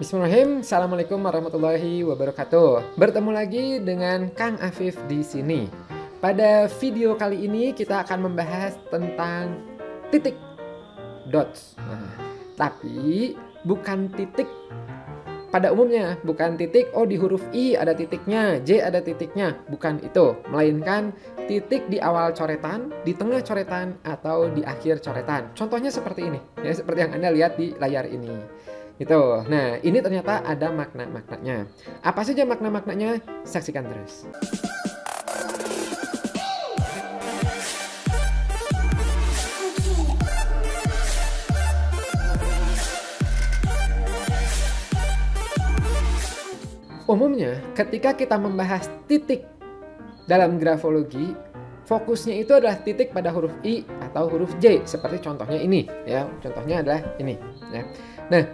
Bismillahirrahmanirrahim. Assalamualaikum warahmatullahi wabarakatuh. Bertemu lagi dengan Kang Afif di sini. Pada video kali ini kita akan membahas tentang titik dots. Tapi bukan titik pada umumnya, bukan titik di huruf I ada titiknya, J ada titiknya, bukan itu, melainkan titik di awal coretan, di tengah coretan, atau di akhir coretan. Contohnya seperti ini, ya, seperti yang Anda lihat di layar ini. Gitu. Nah, ini ternyata ada makna-maknanya. Apa saja makna-maknanya? Saksikan terus. Umumnya, ketika kita membahas titik dalam grafologi, fokusnya itu adalah titik pada huruf I atau huruf J, seperti contohnya ini, ya. Contohnya adalah ini, ya. Nah,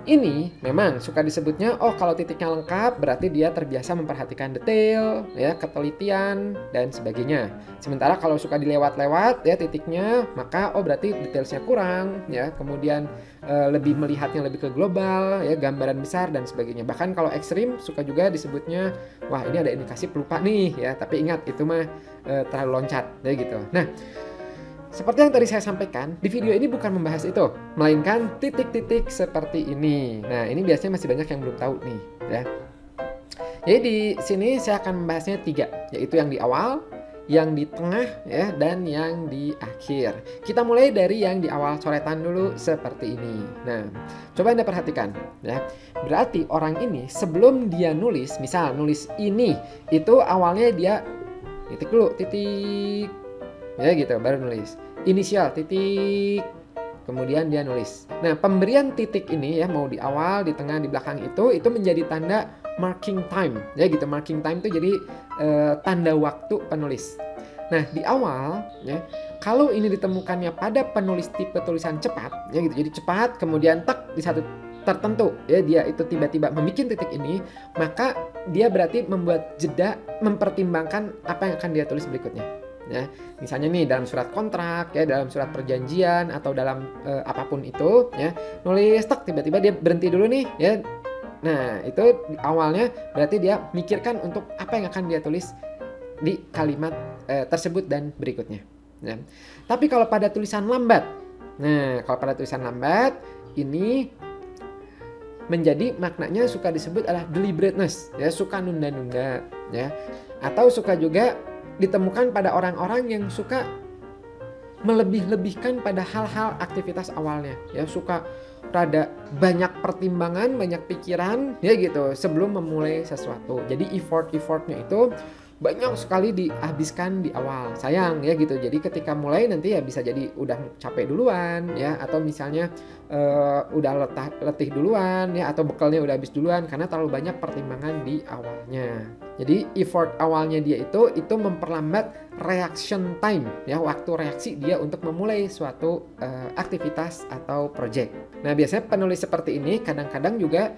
ini memang suka disebutnya, kalau titiknya lengkap berarti dia terbiasa memperhatikan detail, ya, ketelitian, dan sebagainya. Sementara kalau suka dilewat-lewat, ya, titiknya, maka berarti detailsnya kurang, ya. Kemudian lebih melihatnya lebih ke global, ya, gambaran besar dan sebagainya. Bahkan kalau ekstrim suka juga disebutnya, wah ini ada indikasi pelupa nih, ya. Tapi ingat itu mah terlalu loncat, ya gitu. Nah, seperti yang tadi saya sampaikan, di video ini bukan membahas itu, melainkan titik-titik seperti ini. Nah, ini biasanya masih banyak yang belum tahu nih, ya. Jadi di sini saya akan membahasnya 3, yaitu yang di awal, yang di tengah, ya, dan yang di akhir. Kita mulai dari yang di awal coretan dulu seperti ini. Nah, coba Anda perhatikan, ya. Berarti orang ini sebelum dia nulis, misal nulis ini, itu awalnya dia titik dulu, titik. Ya gitu, baru nulis inisial titik, kemudian dia nulis. Nah, pemberian titik ini, ya, mau di awal, di tengah, di belakang itu menjadi tanda marking time, ya gitu. Marking time itu jadi tanda waktu penulis. Nah, di awal, ya, kalau ini ditemukannya pada penulis tipe tulisan cepat, ya gitu, jadi cepat kemudian tek di satu tertentu, ya, dia itu tiba-tiba membuat titik ini, maka dia berarti membuat jeda, mempertimbangkan apa yang akan dia tulis berikutnya. Ya, misalnya nih dalam surat kontrak, ya, dalam surat perjanjian, atau dalam apapun itu, ya, nulis tek tiba-tiba dia berhenti dulu nih, ya. Nah, itu awalnya berarti dia mikirkan untuk apa yang akan dia tulis di kalimat tersebut dan berikutnya, ya. Tapi kalau pada tulisan lambat, nah, kalau pada tulisan lambat ini menjadi maknanya suka disebut adalah deliberateness, ya, suka nunda-nunda, ya, atau suka juga ditemukan pada orang-orang yang suka melebih-lebihkan pada hal-hal aktivitas awalnya, ya, suka rada banyak pertimbangan, banyak pikiran, ya gitu, sebelum memulai sesuatu. Jadi effortnya itu banyak sekali dihabiskan di awal. Sayang, ya gitu. Jadi ketika mulai nanti ya bisa jadi udah capek duluan, ya, atau misalnya udah letih duluan, ya, atau bekalnya udah habis duluan karena terlalu banyak pertimbangan di awalnya. Jadi effort awalnya dia itu memperlambat reaction time, ya, waktu reaksi dia untuk memulai suatu aktivitas atau project. Nah, biasanya penulis seperti ini kadang-kadang juga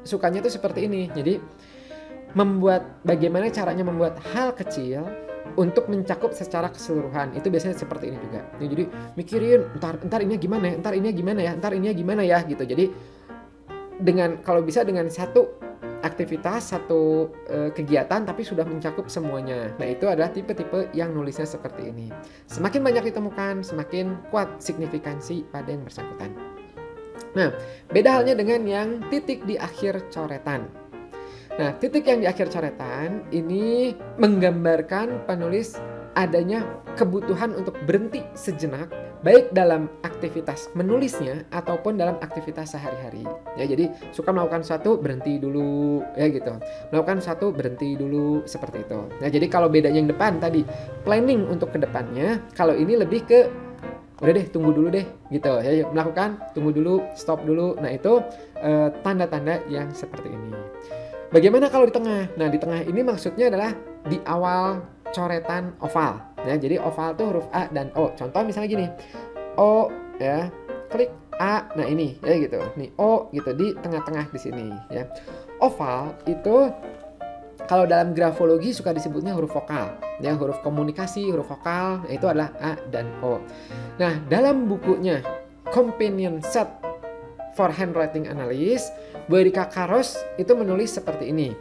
sukanya tuh seperti ini. Jadi bagaimana caranya membuat hal kecil untuk mencakup secara keseluruhan. Itu biasanya seperti ini juga. Ya, jadi mikirin entar ini gimana ya, entar ini gimana ya, entar ini gimana ya gitu. Jadi kalau bisa dengan satu aktivitas, satu kegiatan tapi sudah mencakup semuanya. Nah, itu adalah tipe-tipe yang nulisnya seperti ini. Semakin banyak ditemukan, semakin kuat signifikansi pada yang bersangkutan. Nah, beda halnya dengan yang titik di akhir coretan. Nah, titik yang di akhir coretan ini menggambarkan penulis adanya kebutuhan untuk berhenti sejenak, baik dalam aktivitas menulisnya ataupun dalam aktivitas sehari-hari. Ya, jadi suka melakukan sesuatu berhenti dulu, ya gitu. Melakukan sesuatu berhenti dulu seperti itu. Nah, jadi kalau bedanya yang depan tadi planning untuk kedepannya, kalau ini lebih ke udah deh, tunggu dulu deh gitu, ya, melakukan tunggu dulu, stop dulu. Nah, itu tanda-tanda yang seperti ini. Bagaimana kalau di tengah? Nah, di tengah ini maksudnya adalah di awal coretan oval, ya. Jadi oval tuh huruf A dan O. Contoh misalnya gini, O, ya, klik A. Nah, ini, ya gitu. Nih O gitu di tengah-tengah di sini, ya. Oval itu kalau dalam grafologi suka disebutnya huruf vokal, ya, huruf komunikasi, huruf vokal, itu adalah A dan O. Nah, dalam bukunya Companion Set for handwriting analysis. Bu Erika Karos itu menulis seperti ini.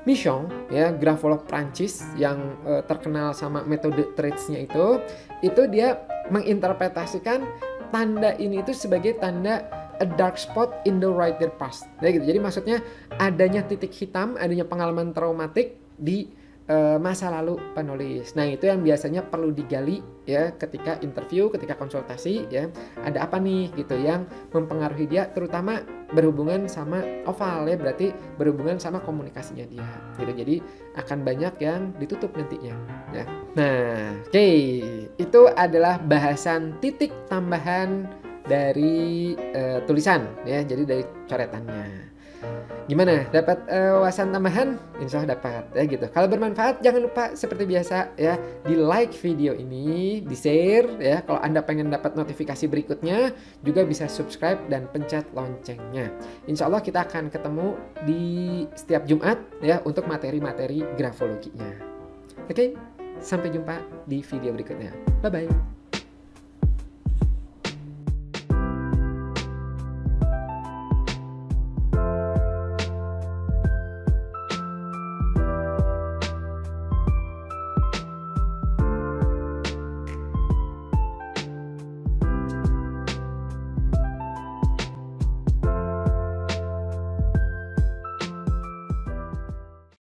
Michon, ya, grafolog Prancis yang terkenal sama metode traits-nya itu dia menginterpretasikan tanda ini itu sebagai tanda a dark spot in the writer past. Ya, gitu. Jadi maksudnya adanya titik hitam, adanya pengalaman traumatik di masa lalu penulis. Nah, itu yang biasanya perlu digali ya ketika interview, ketika konsultasi ya. Ada apa nih gitu yang mempengaruhi dia, terutama berhubungan sama oval ya, berarti berhubungan sama komunikasinya dia. Gitu. Jadi akan banyak yang ditutup nantinya ya. Nah, oke. Itu adalah bahasan titik tambahan dari tulisan ya. Jadi dari coretannya. Gimana? Dapat wawasan tambahan? Insya Allah dapat ya gitu. Kalau bermanfaat jangan lupa seperti biasa ya di like video ini, di share ya. Kalau Anda pengen dapat notifikasi berikutnya juga bisa subscribe dan pencet loncengnya. Insya Allah kita akan ketemu di setiap Jumat ya untuk materi-materi grafologinya. Oke, sampai jumpa di video berikutnya. Bye bye.